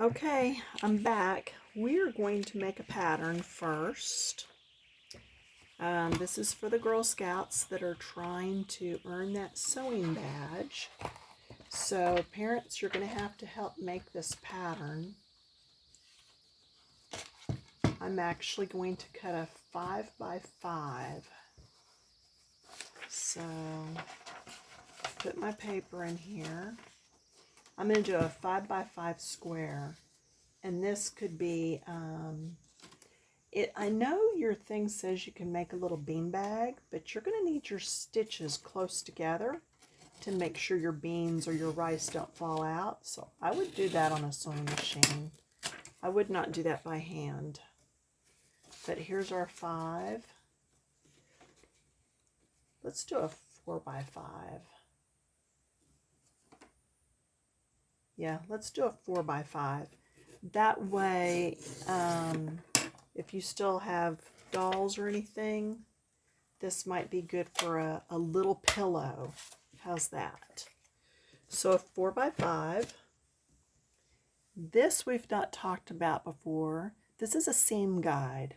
Okay, I'm back. We're going to make a pattern first. This is for the Girl Scouts that are trying to earn that sewing badge. So parents, you're going to have to help make this pattern. I'm actually going to cut a 5 by 5. So put my paper in here. I'm going to do a 5 by 5 square. And this could be, I know your thing says you can make a little bean bag, but you're going to need your stitches close together to make sure your beans or your rice don't fall out. So I would do that on a sewing machine. I would not do that by hand. But here's our 5. Let's do a 4 by 5. Yeah, let's do a 4 by 5. That way, if you still have dolls or anything, this might be good for a little pillow. How's that? So a 4 by 5. This we've not talked about before. This is a seam guide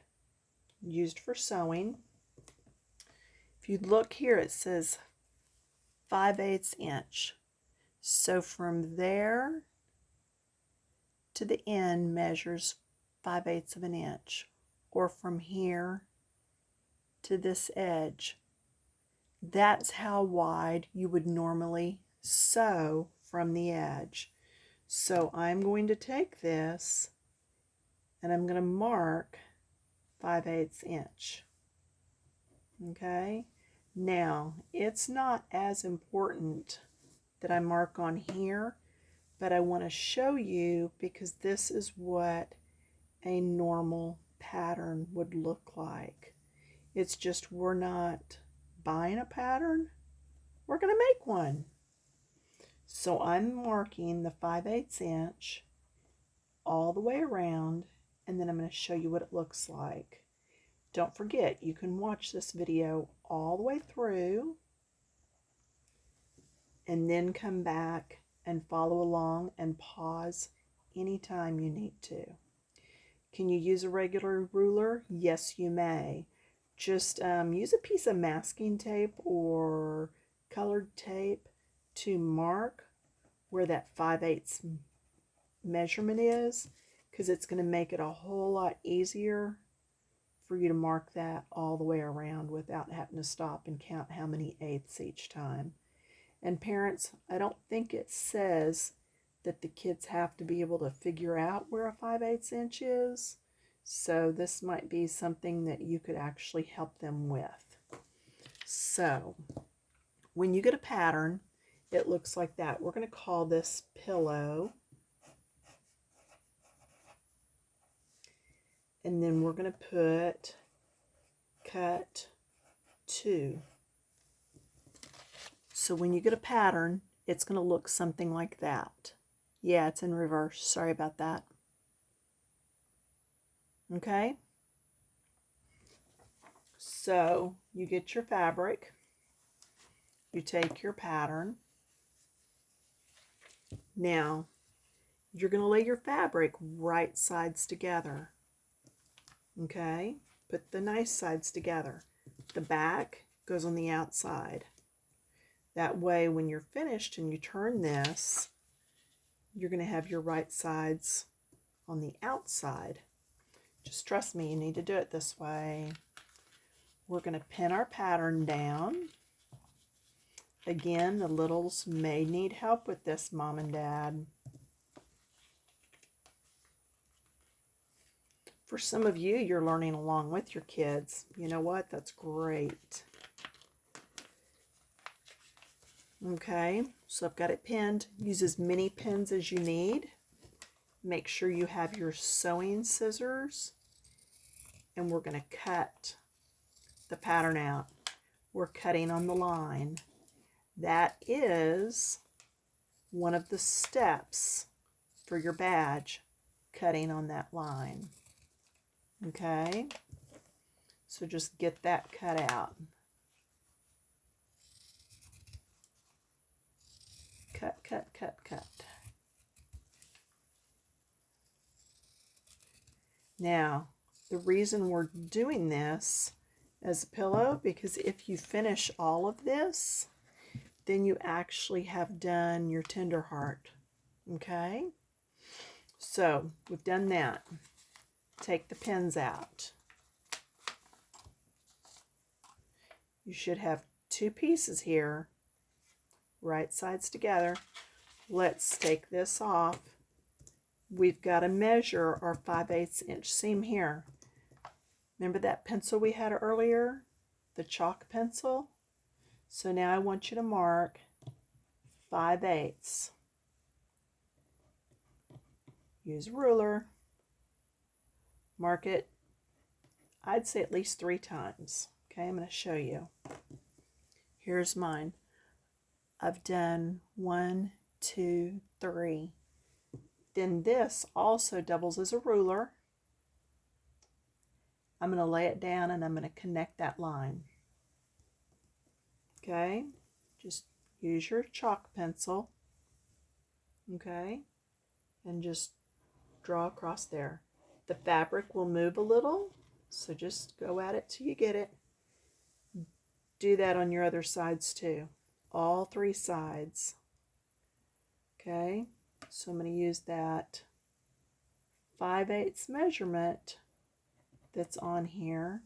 used for sewing. If you look here, it says 5/8 inch. So from there to the end measures 5/8 of an inch, or from here to this edge. That's how wide you would normally sew from the edge. So I'm going to take this and I'm going to mark 5/8 inch. Okay, now it's not as important that I mark on here, but I want to show you because this is what a normal pattern would look like. It's just we're not buying a pattern, we're going to make one. So I'm marking the 5/8 inch all the way around, and then I'm going to show you what it looks like. Don't forget, you can watch this video all the way through and then come back and follow along and pause anytime you need to. Can you use a regular ruler? Yes, you may. Just use a piece of masking tape or colored tape to mark where that 5/8 measurement is, because it's going to make it a whole lot easier for you to mark that all the way around without having to stop and count how many eighths each time. And parents, I don't think it says that the kids have to be able to figure out where a 5/8 inch is. So this might be something that you could actually help them with. So when you get a pattern, it looks like that. We're going to call this pillow. And then we're going to put cut 2. So when you get a pattern, it's going to look something like that. Yeah, it's in reverse. Sorry about that. Okay? So you get your fabric. You take your pattern. Now, you're going to lay your fabric right sides together. Okay? Put the nice sides together. The back goes on the outside. That way, when you're finished and you turn this, you're going to have your right sides on the outside. Just trust me, you need to do it this way. We're going to pin our pattern down. Again, the littles may need help with this, Mom and Dad. For some of you, you're learning along with your kids. You know what? That's great. Okay, so I've got it pinned. Use as many pins as you need. Make sure you have your sewing scissors. And we're going to cut the pattern out. We're cutting on the line. That is one of the steps for your badge, cutting on that line. Okay, so just get that cut out. Cut, cut, cut, cut. Now, the reason we're doing this as a pillow, because if you finish all of this, then you actually have done your tender heart. Okay? So, we've done that. Take the pins out. You should have two pieces here, right sides together. Let's take this off. We've got to measure our 5/8 inch seam here. Remember that pencil we had earlier? The chalk pencil? So now I want you to mark 5/8. Use a ruler. Mark it, I'd say at least 3 times. Okay, I'm going to show you. Here's mine. I've done 1, 2, 3. Then this also doubles as a ruler. I'm going to lay it down and I'm going to connect that line. Okay, just use your chalk pencil. Okay, and just draw across there. The fabric will move a little, so just go at it till you get it. Do that on your other sides too. All 3 sides. Okay, so I'm going to use that 5/8 measurement that's on here.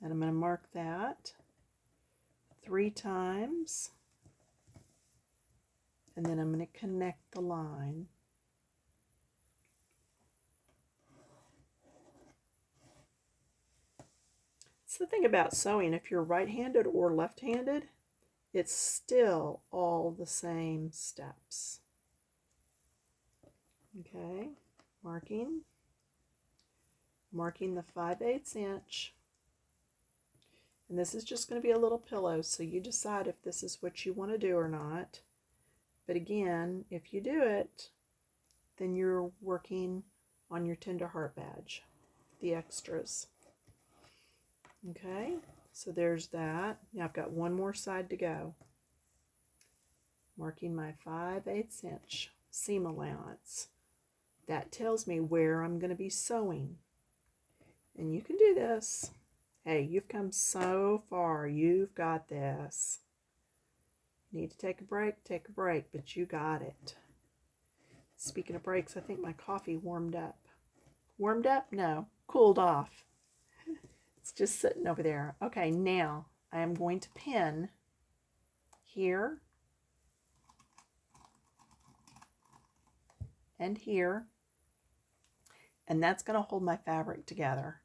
And I'm going to mark that 3 times. And then I'm going to connect the line. It's the thing about sewing, if you're right-handed or left-handed, it's still all the same steps. Okay, marking the 5/8 inch. And this is just going to be a little pillow, so you decide if this is what you want to do or not. But again, if you do it, then you're working on your tender heart badge, the extras. Okay, so there's that. Now I've got one more side to go. Marking my 5/8 inch seam allowance. That tells me where I'm going to be sewing. And you can do this. Hey, you've come so far. You've got this. Need to take a break, but you got it. Speaking of breaks, I think my coffee warmed up. Warmed up? No, cooled off. It's just sitting over there. Okay, now I am going to pin here and here, and that's going to hold my fabric together.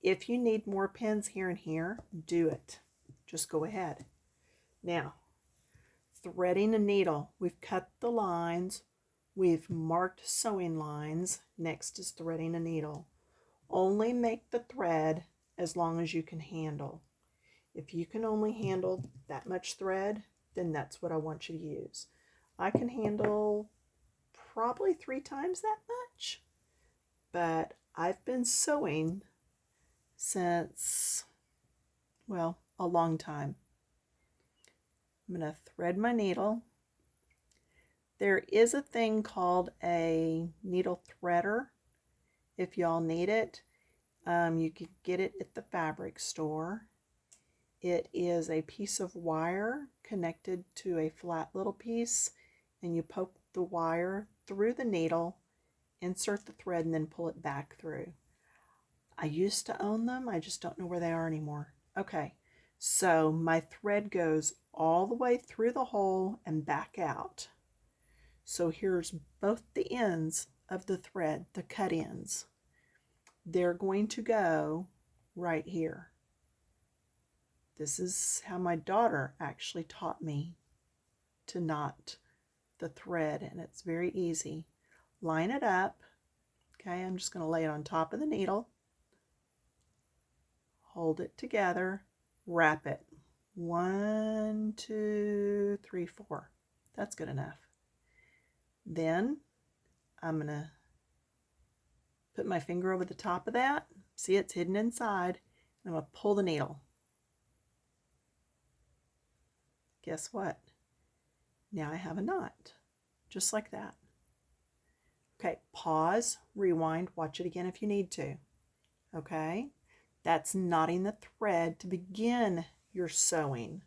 If you need more pins here and here, do it. Just go ahead. Now, threading a needle. We've cut the lines. We've marked sewing lines. Next is threading a needle. Only make the thread as long as you can handle. If you can only handle that much thread, then that's what I want you to use. I can handle probably 3 times that much, but I've been sewing since, well, a long time. I'm going to thread my needle. There is a thing called a needle threader if y'all need it. You can get it at the fabric store. It is a piece of wire connected to a flat little piece, and you poke the wire through the needle, insert the thread, and then pull it back through. I used to own them. I just don't know where they are anymore. Okay, so my thread goes all the way through the hole and back out. So here's both the ends of the thread, the cut ends. They're going to go right here. This is how my daughter actually taught me to knot the thread, and it's very easy. Line it up. Okay, I'm just going to lay it on top of the needle. Hold it together. Wrap it. 1, 2, 3, 4. That's good enough. Then I'm going to put my finger over the top of that. See, it's hidden inside. I'm going to pull the needle. Guess what? Now I have a knot, just like that. Okay, pause, rewind, watch it again if you need to. Okay, that's knotting the thread to begin your sewing.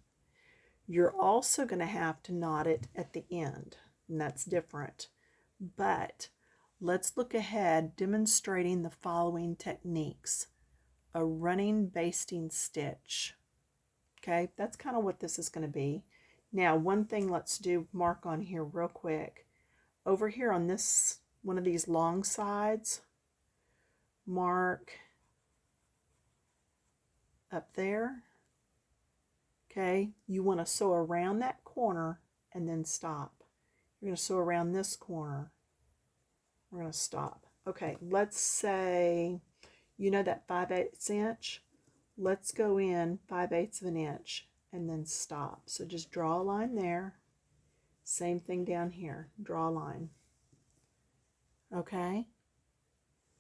You're also going to have to knot it at the end, and that's different. But let's look ahead, demonstrating the following techniques. A running basting stitch. Okay, that's kind of what this is going to be. Now, one thing let's do, mark on here real quick. Over here on this, one of these long sides, mark up there. Okay, you want to sew around that corner and then stop. You're going to sew around this corner. We're going to stop. Okay, let's say, you know that 5/8 inch? Let's go in 5/8 of an inch and then stop. So just draw a line there. Same thing down here. Draw a line. Okay?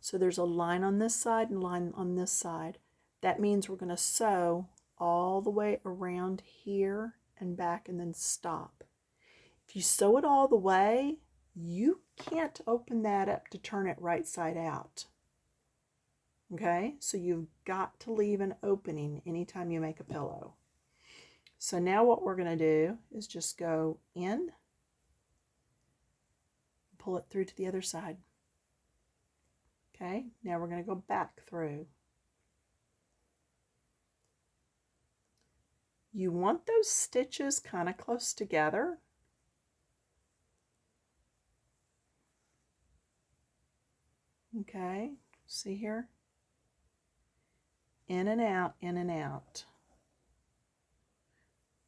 So there's a line on this side and a line on this side. That means we're going to sew all the way around here and back and then stop. If you sew it all the way, you can't open that up to turn it right side out. Okay, so you've got to leave an opening anytime you make a pillow. So now what we're going to do is just go in, pull it through to the other side. Okay, now we're going to go back through. You want those stitches kind of close together. Okay, see here? In and out, in and out.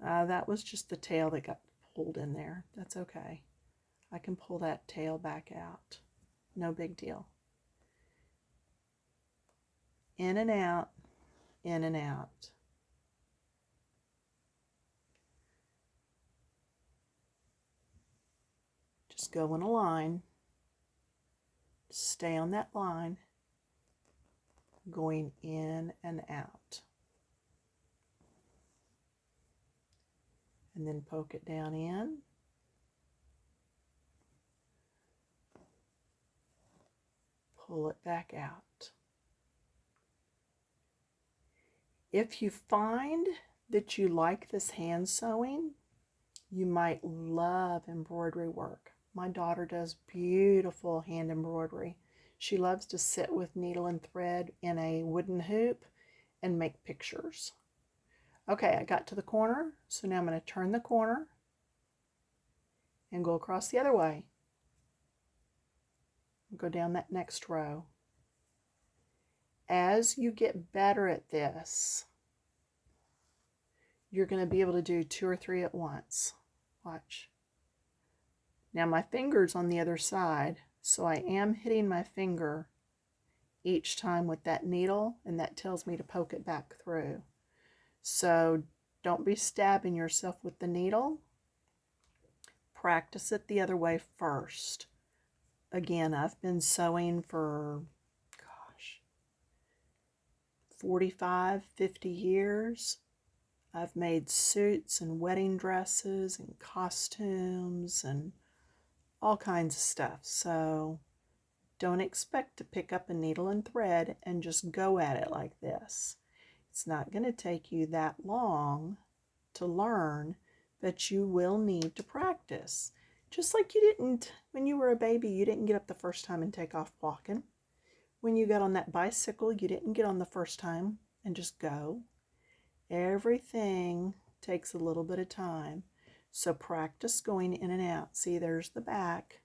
That was just the tail that got pulled in there. That's okay. I can pull that tail back out. No big deal. In and out, in and out. Just go in a line. Stay on that line. Going in and out. And then poke it down in. Pull it back out. If you find that you like this hand sewing, you might love embroidery work. My daughter does beautiful hand embroidery. She loves to sit with needle and thread in a wooden hoop and make pictures. Okay, I got to the corner, so now I'm going to turn the corner and go across the other way. Go down that next row. As you get better at this, you're going to be able to do 2 or 3 at once. Watch. Now my finger's on the other side, so I am hitting my finger each time with that needle, and that tells me to poke it back through. So don't be stabbing yourself with the needle. Practice it the other way first. Again, I've been sewing for, 45, 50 years. I've made suits and wedding dresses and costumes and all kinds of stuff. So don't expect to pick up a needle and thread and just go at it like this. It's not going to take you that long to learn, but you will need to practice. Just like you didn't, when you were a baby, you didn't get up the first time and take off walking. When you got on that bicycle, you didn't get on the first time and just go. Everything takes a little bit of time. So practice going in and out. See, there's the back.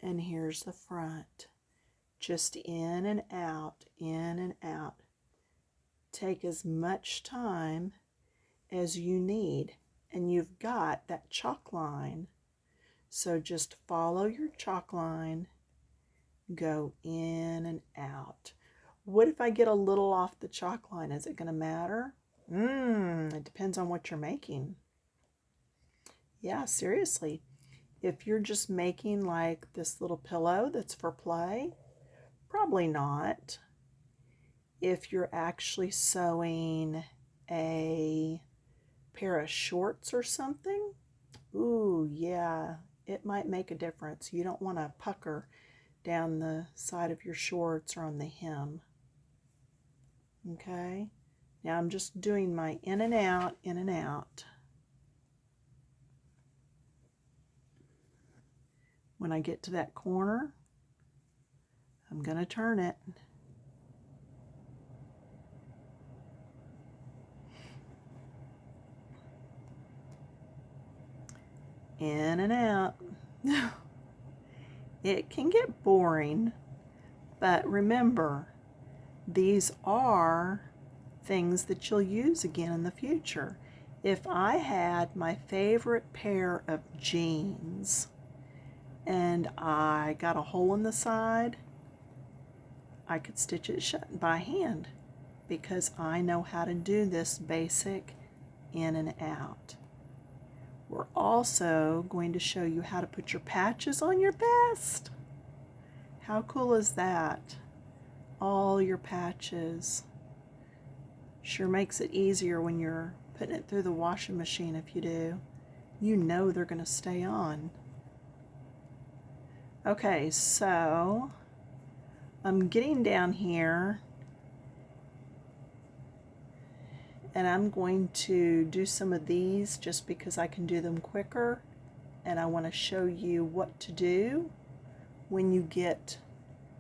And here's the front. Just in and out, in and out. Take as much time as you need. And you've got that chalk line. So just follow your chalk line. Go in and out. What if I get a little off the chalk line? Is it going to matter? It depends on what you're making. Yeah, seriously. If you're just making like this little pillow that's for play, probably not. If you're actually sewing a pair of shorts or something, ooh, yeah, it might make a difference. You don't want to pucker down the side of your shorts or on the hem. Okay, now I'm just doing my in and out, in and out. When I get to that corner, I'm going to turn it. In and out. It can get boring, but remember, these are things that you'll use again in the future. If I had my favorite pair of jeans and I got a hole in the side, I could stitch it shut by hand because I know how to do this basic in and out. We're also going to show you how to put your patches on your vest. How cool is that? All your patches. Sure makes it easier when you're putting it through the washing machine if you do. You know they're going to stay on. Okay, so I'm getting down here and I'm going to do some of these just because I can do them quicker, and I want to show you what to do when you get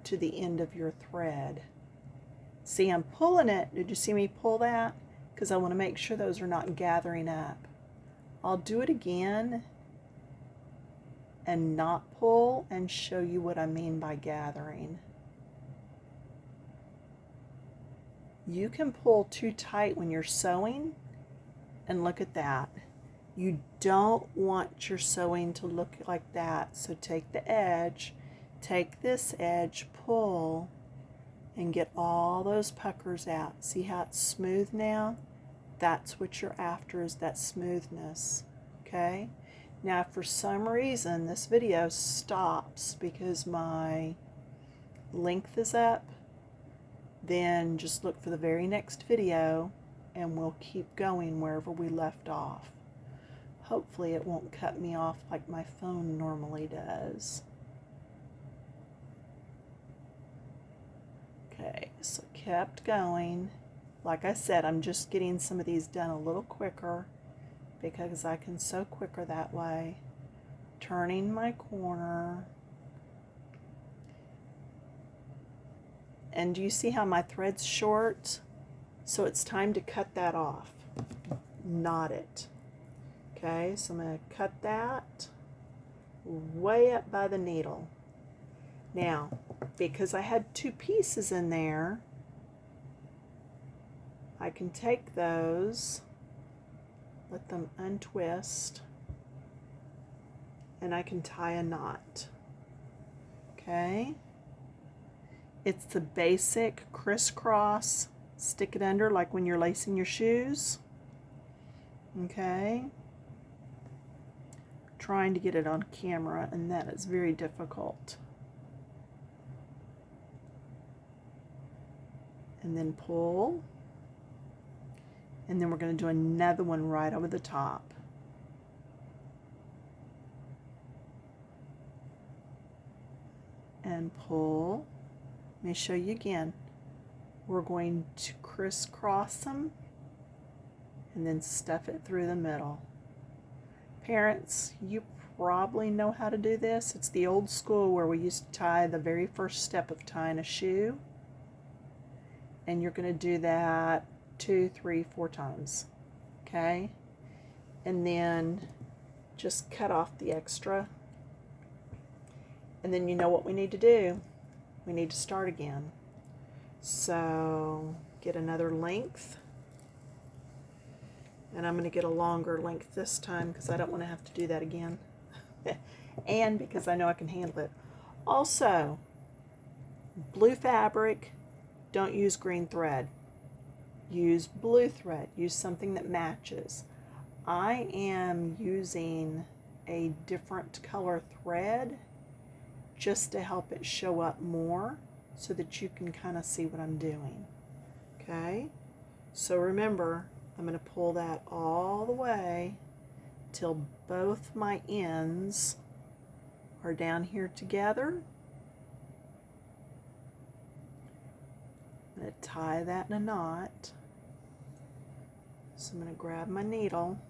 to the end of your thread. See, I'm pulling it. Did you see me pull that? Because I want to make sure those are not gathering up. I'll do it again and not pull and show you what I mean by gathering. You can pull too tight when you're sewing, and look at that. You don't want your sewing to look like that, so take the edge, take this edge, pull, and get all those puckers out. See how it's smooth now? That's what you're after, is that smoothness. Okay? Now, if for some reason this video stops because my length is up, then just look for the very next video and we'll keep going wherever we left off. Hopefully it won't cut me off like my phone normally does. Okay, so kept going. Like I said, I'm just getting some of these done a little quicker because I can sew quicker that way. Turning my corner. And do you see how my thread's short? So it's time to cut that off. Knot it. Okay, so I'm going to cut that way up by the needle. Now, because I had two pieces in there, I can take those, let them untwist, and I can tie a knot. Okay? It's the basic crisscross, stick it under like when you're lacing your shoes. Okay? Trying to get it on camera, and that is very difficult. And then pull. And then we're going to do another one right over the top. And pull. Let me show you again. We're going to crisscross them and then stuff it through the middle. Parents, you probably know how to do this. It's the old school where we used to tie the very first step of tying a shoe. And you're going to do that 2, 3, 4 times. Okay? And then just cut off the extra. And then you know what we need to do. We need to start again. So get another length. And I'm going to get a longer length this time because I don't want to have to do that again. And because I know I can handle it. Also, blue fabric, don't use green thread. Use blue thread. Use something that matches. I am using a different color thread just to help it show up more so that you can kind of see what I'm doing. Okay? So remember, I'm going to pull that all the way till both my ends are down here together. I'm going to tie that in a knot. So I'm going to grab my needle.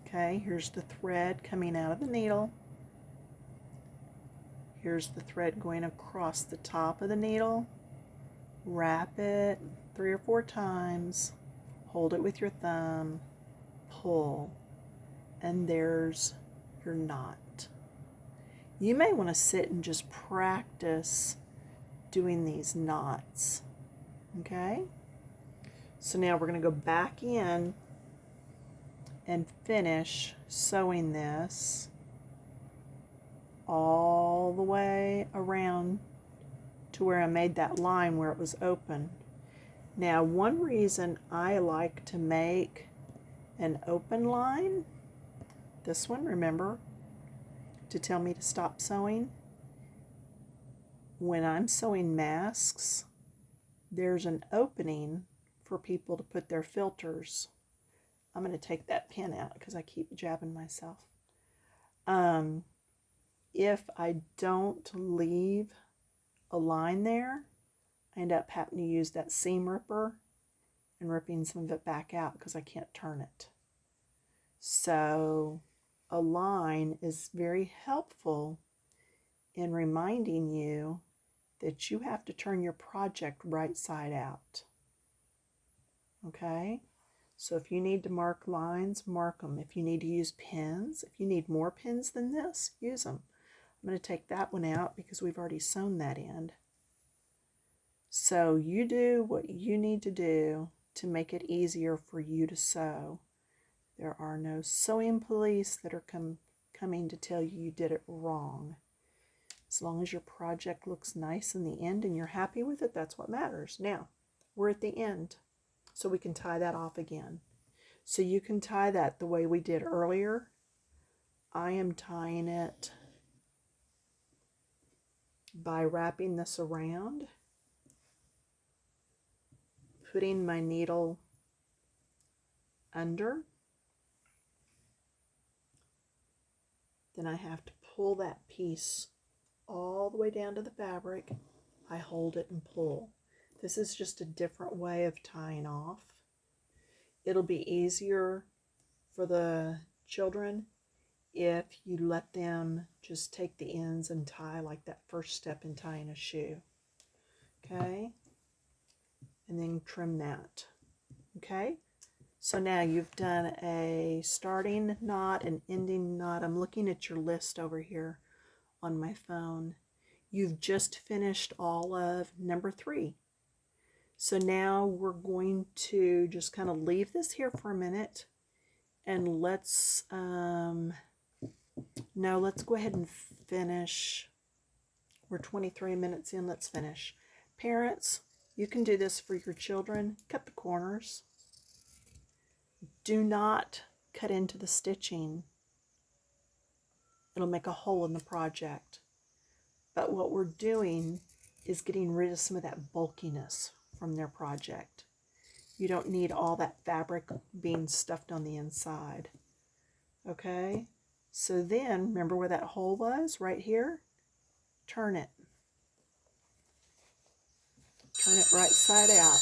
Okay, here's the thread coming out of the needle. Here's the thread going across the top of the needle. Wrap it 3 or 4 times. Hold it with your thumb. Pull. And there's your knot. You may want to sit and just practice doing these knots. Okay? So now we're going to go back in and finish sewing this all the way around to where I made that line where it was open. Now, one reason I like to make an open line, this one, remember, to tell me to stop sewing. When I'm sewing masks, there's an opening for people to put their filters. I'm going to take that pin out because I keep jabbing myself. If I don't leave a line there, I end up having to use that seam ripper and ripping some of it back out because I can't turn it. So a line is very helpful in reminding you that you have to turn your project right side out. Okay? So if you need to mark lines, mark them. If you need to use pins, if you need more pins than this, use them. I'm going to take that one out because we've already sewn that end. So you do what you need to do to make it easier for you to sew. There are no sewing police that are coming to tell you you did it wrong. As long as your project looks nice in the end and you're happy with it, that's what matters. Now, we're at the end, so we can tie that off again. So you can tie that the way we did earlier. I am tying it by wrapping this around, putting my needle under, then I have to pull that piece all the way down to the fabric. I hold it and pull. This is just a different way of tying off. It'll be easier for the children if you let them just take the ends and tie like that first step in tying a shoe. Okay? And then trim that. Okay? So now you've done a starting knot, an ending knot. I'm looking at your list over here on my phone. You've just finished all of number 3. So now we're going to just kind of leave this here for a minute and let's go ahead and finish. We're 23 minutes in. Let's finish. Parents, you can do this for your children. Cut the corners. Do not cut into the stitching. It'll make a hole in the project. But what we're doing is getting rid of some of that bulkiness from their project. You don't need all that fabric being stuffed on the inside. Okay? So then, remember where that hole was? Right here? Turn it. Turn it right side out.